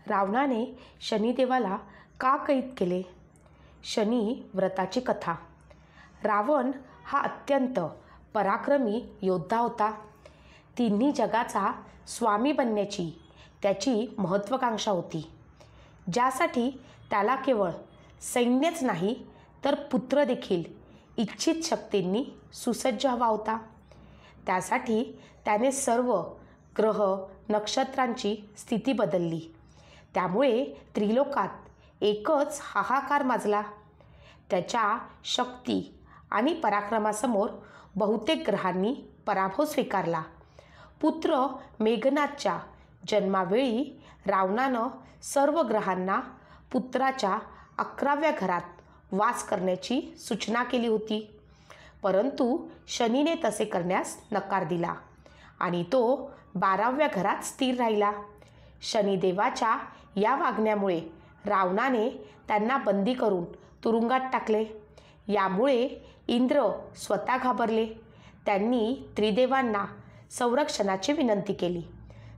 रावणाने शनिदेवाला का कैद केले? शनी व्रताची कथा. रावण हा अत्यंत पराक्रमी योद्धा होता. तिन्ही जगाचा स्वामी बनण्याची त्याची महत्त्वाकांक्षा होती, ज्यासाठी त्याला केवळ सैन्यच नाही तर पुत्र देखील इच्छित शक्तींनी सुसज्ज हवा होता. त्यासाठी त्याने सर्व ग्रह नक्षत्रांची स्थिती बदलली. त्यामुळे त्रिलोकात एकच हाहाकार माजला. त्याच्या शक्ती आणि पराक्रमासमोर बहुतेक ग्रहांनी पराभव स्वीकारला. पुत्र मेघनादच्या जन्मावेळी रावणानं सर्व ग्रहांना पुत्राच्या 11व्या घरात वास करण्याची सूचना केली होती, परंतु शनीने तसे करण्यास नकार दिला आणि तो 12व्या घरात स्थिर राहिला. शनिदेवाच्या या वागण्यामुळे रावणाने त्यांना बंदी करून तुरुंगात टाकले. यामुळे इंद्र स्वतः घाबरले. त्यांनी त्रिदेवांना संरक्षणाची विनंती केली.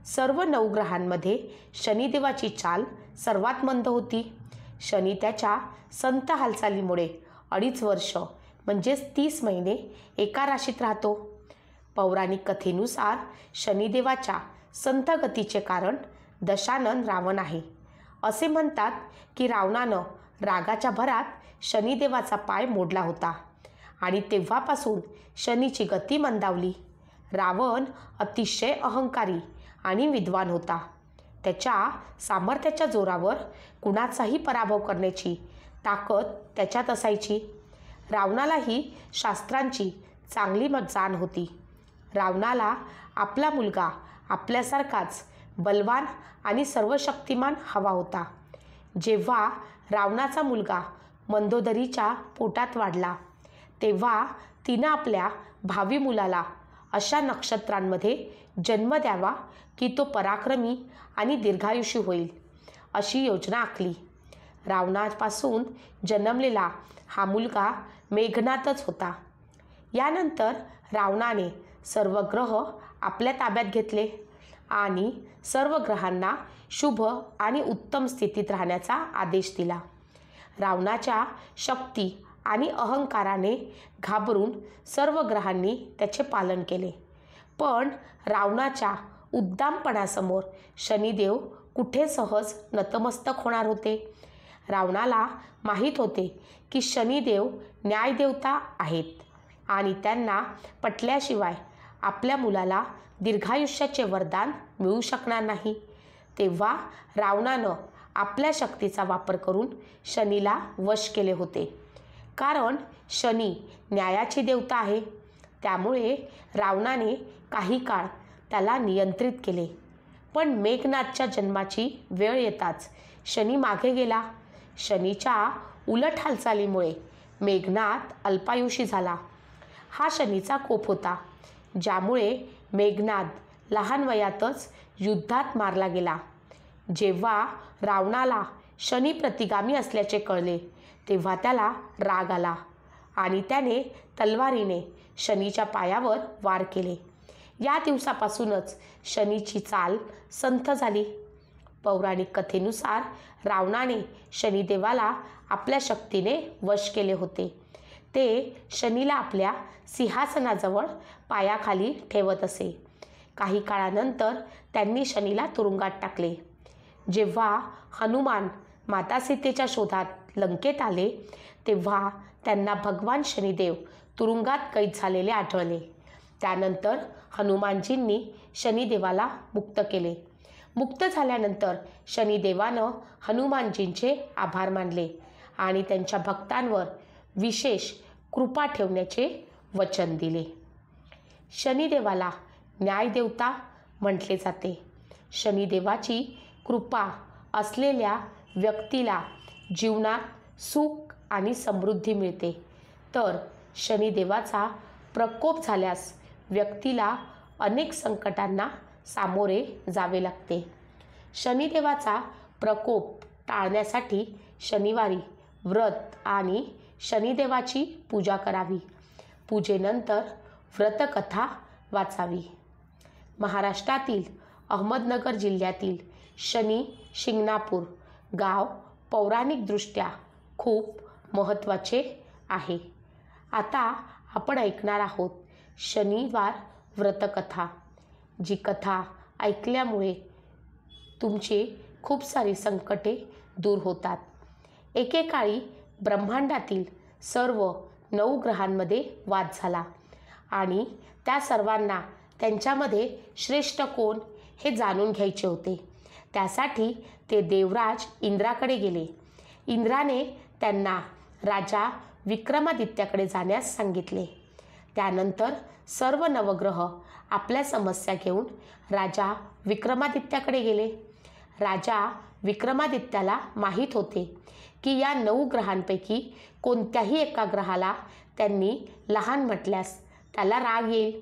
सर्व 9 ग्रहांमध्ये शनिदेवाची चाल सर्वात मंद होती. शनी त्याच्या संत हालचालीमुळे 2.5 वर्ष म्हणजेच 30 महिने एका राशीत राहतो. पौराणिक कथेनुसार शनिदेवाच्या संत गतीचे कारण दशानन रावण आहे. असे म्हणतात की रावणानं रागाच्या भरात शनिदेवाचा पाय मोडला होता आणि तेव्हापासून शनीची गती मंदावली. रावण अतिशय अहंकारी आणि विद्वान होता. त्याच्या सामर्थ्याच्या जोरावर कुणाचाही पराभव करण्याची ताकद त्याच्यात असायची. रावणालाही शास्त्रांची चांगली जाण होती. रावणाला आपला मुलगा आपल्यासारखाच बलवान आणि सर्वशक्तिमान हवा होता. जेव्हा रावणाचा मुलगा मंदोदरीच्या पोटात वाढला, तेव्हा तिनं आपल्या भावी मुलाला अशा नक्षत्रांमध्ये जन्म द्यावा की तो पराक्रमी आणि दीर्घायुषी होईल, अशी योजना आखली. रावणापासून जन्मलेला हा मुलगा मेघनादच होता. यानंतर रावणाने सर्व ग्रह आपल्या ताब्यात घेतले आणि सर्व ग्रहांना शुभ आणि उत्तम स्थितीत राहण्याचा आदेश दिला. रावणाच्या शक्ती आणि अहंकाराने घाबरून सर्व ग्रहांनी त्याचे पालन केले. पण रावणाच्या उद्दामपणासमोर शनिदेव कुठे सहज नतमस्तक होणार होते. रावणाला माहीत होते की शनिदेव न्यायदेवता आहेत आणि त्यांना पटल्याशिवाय आपल्या मुलाला दीर्घायुष्याचे वरदान मिळू शकणार नाही. तेव्हा रावणानं आपल्या शक्तीचा वापर करून शनीला वश केले होते. कारण शनी न्यायाची देवता आहे. त्यामुळे रावणाने काही काळ त्याला नियंत्रित केले. पण मेघनादच्या जन्माची वेळ येताच शनी मागे गेला. शनीच्या उलट हालचालीमुळे मेघनाद अल्पायुषी झाला. हा शनीचा कोप होता, ज्यामुळे मेघनाद लहान वयातच युद्धात मारला गेला. जेव्हा रावणाला शनी प्रतिगामी असल्याचे कळले, तेव्हा त्याला राग आला आणि त्याने तलवारीने शनीच्या पायावर वार केले. या दिवसापासूनच शनीची चाल संथ झाली. पौराणिक कथेनुसार रावणाने शनिदेवाला आपल्या शक्तीने वश केले होते. ते शनीला आपल्या सिंहासनाजवळ पायाखाली ठेवत असे. काही काळानंतर त्यांनी शनीला तुरुंगात टाकले. जेव्हा हनुमान माता सीतेच्या शोधात लंकेत आले, तेव्हा त्यांना भगवान शनिदेव तुरुंगात कैद झालेले आढळले. त्यानंतर हनुमानजींनी शनिदेवाला मुक्त केले. मुक्त झाल्यानंतर शनिदेवानं हनुमानजींचे आभार मानले आणि त्यांच्या भक्तांवर विशेष कृपा ठेवण्याचे वचन दिले. शनिदेवाला न्यायदेवता म्हटले जाते. शनिदेवाची कृपा असलेल्या व्यक्तीला जीवनात सुख आणि समृद्धी मिळते, तर शनिदेवाचा प्रकोप झाल्यास व्यक्तीला अनेक संकटांना सामोरे जावे लागते. शनिदेवाचा प्रकोप टाळण्यासाठी शनिवारी व्रत आणि शनिदेवाची पूजा करावी. पूजेनंतर व्रतकथा वाचावी. महाराष्ट्रातील अहमदनगर जिल्ह्यातील शनी शिंगणापूर गाव पौराणिकदृष्ट्या खूप महत्त्वाचे आहे. आता आपण ऐकणार आहोत शनिवार व्रतकथा. जी कथा ऐकल्यामुळे तुमची खूप सारी संकटे दूर होतात. एकेकाळी ब्रह्मांडातील सर्व 9 ग्रहांमध्ये वाद झाला आणि त्या सर्वांना त्यांच्यामध्ये श्रेष्ठ कोण हे जाणून घ्यायचे होते. त्यासाठी ते देवराज इंद्राकडे गेले. इंद्राने त्यांना राजा विक्रमादित्याकडे जाण्यास सांगितले. त्यानंतर सर्व नवग्रह आपल्या समस्या घेऊन राजा विक्रमादित्याकडे गेले. राजा विक्रमादित्याला माहीत होते की या 9 ग्रहांपैकी कोणत्याही एका ग्रहाला त्यांनी लहान म्हटल्यास त्याला राग येईल.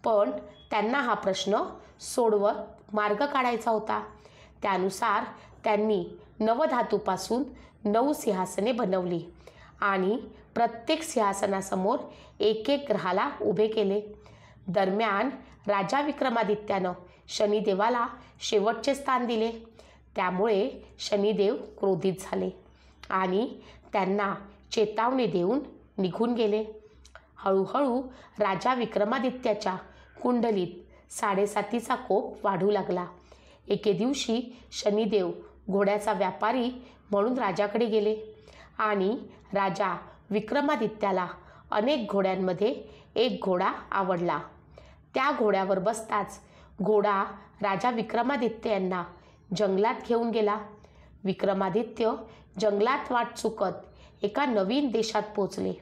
पण त्यांना हा प्रश्न सोडवत मार्ग काढायचा होता. त्यानुसार त्यांनी नवधातूपासून 9 सिंहासने बनवली आणि प्रत्येक सिंहासनासमोर एक ग्रहाला उभे केले. दरम्यान राजा विक्रमादित्यानं शनिदेवाला शेवटचे स्थान दिले. त्यामुळे शनिदेव क्रोधित झाले आणि त्यांना चेतावणी देऊन निघून गेले. हळूहळू राजा विक्रमादित्याच्या कुंडलीत 7.5चा कोप वाढू लागला. एके दिवशी शनिदेव घोड्याचा व्यापारी म्हणून राजाकडे गेले आणि राजा विक्रमादित्याला अनेक घोड्यांमध्ये एक घोडा आवडला. त्या घोड्यावर बसताच घोडा राजा विक्रमादित्य यांना जंगलात घेऊन गेला. विक्रमादित्य जंगलात वाट चुकत एका नवीन देशात पोचले.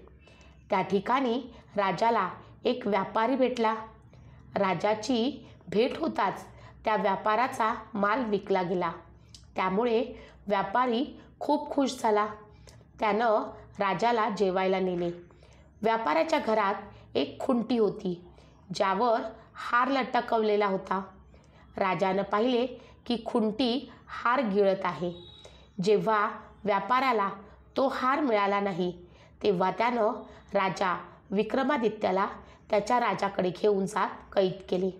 त्या ठिकाणी राजाला एक व्यापारी भेटला. राजाची भेट होताच त्या व्यापाराचा माल विकला गेला. त्यामुळे व्यापारी खूप खुश झाला. त्यानं राजाला जेवायला नेले. व्यापाऱ्याच्या घरात एक खुंटी होती ज्यावर हार लटकवलेला होता. राजानं पाहिले की खुंटी हार गिळत आहे. जेव्हा व्यापाऱ्याला तो हार मिळाला नाही तेव्हा त्यानं राजा विक्रमादित्याला त्याच्या राजाकडे घेऊन जात कैद केले.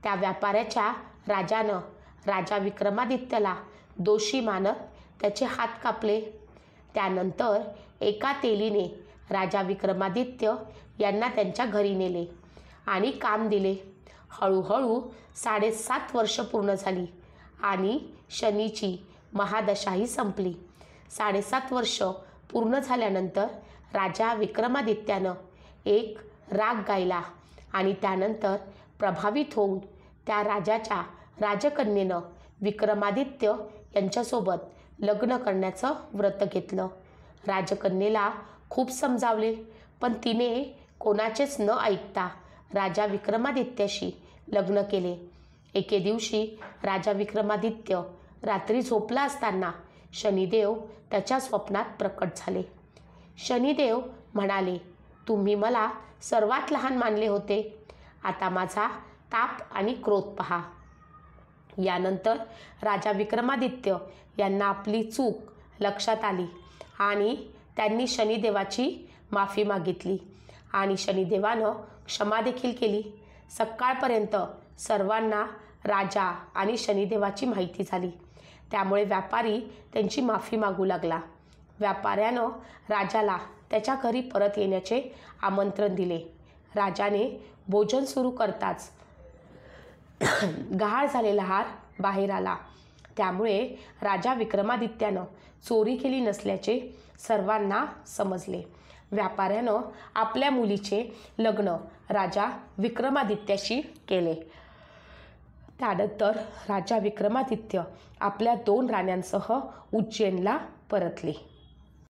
त्या व्यापाऱ्याच्या राजानं राजा विक्रमादित्याला दोषी मानत त्याचे हात कापले. त्यानंतर एका तेलीने राजा विक्रमादित्य यांना त्यांच्या घरी नेले आणि काम दिले. हळूहळू 7.5 वर्ष पूर्ण झाली आणि शनीची महादशाही संपली. 7.5 वर्ष पूर्ण झाल्यानंतर राजा विक्रमादित्यानं एक राग गायला आणि त्यानंतर प्रभावित होऊन त्या राजाच्या राजकन्येनं विक्रमादित्य यांच्यासोबत लग्न करण्याचं व्रत घेतलं. राजकन्येला खूप समजावले पण तिने कोणाचेच न ऐकता राजा विक्रमादित्याशी लग्न केले. एके दिवशी राजा विक्रमादित्य रात्री झोपला असताना शनिदेव त्याच्या स्वप्नात प्रकट झाले. शनिदेव म्हणाले, तुम्ही मला सर्वात लहान मानले होते. आता माझा ताप आणि क्रोध पहा. यानंतर राजा विक्रमादित्य यांना आपली चूक लक्षात आली आणि त्यांनी शनिदेवाची माफी मागितली आणि शनिदेवानं क्षमा देखील केली. सकाळपर्यंत सर्वांना राजा आणि शनिदेवाची माहिती झाली. त्यामुळे व्यापारी त्यांची माफी मागू लागला. व्यापाऱ्यानं राजाला त्याच्या घरी परत येण्याचे आमंत्रण दिले. राजाने भोजन सुरू करताच गहाळ झालेला हार बाहेर आला. त्यामुळे राजा विक्रमादित्यानं चोरी केली नसल्याचे सर्वांना समजले. व्यापाऱ्यानं आपल्या मुलीचे लग्न राजा विक्रमादित्याशी केले. त्यानंतर राजा विक्रमादित्य आपल्या 2 राण्यांसह उज्जैनला परतले.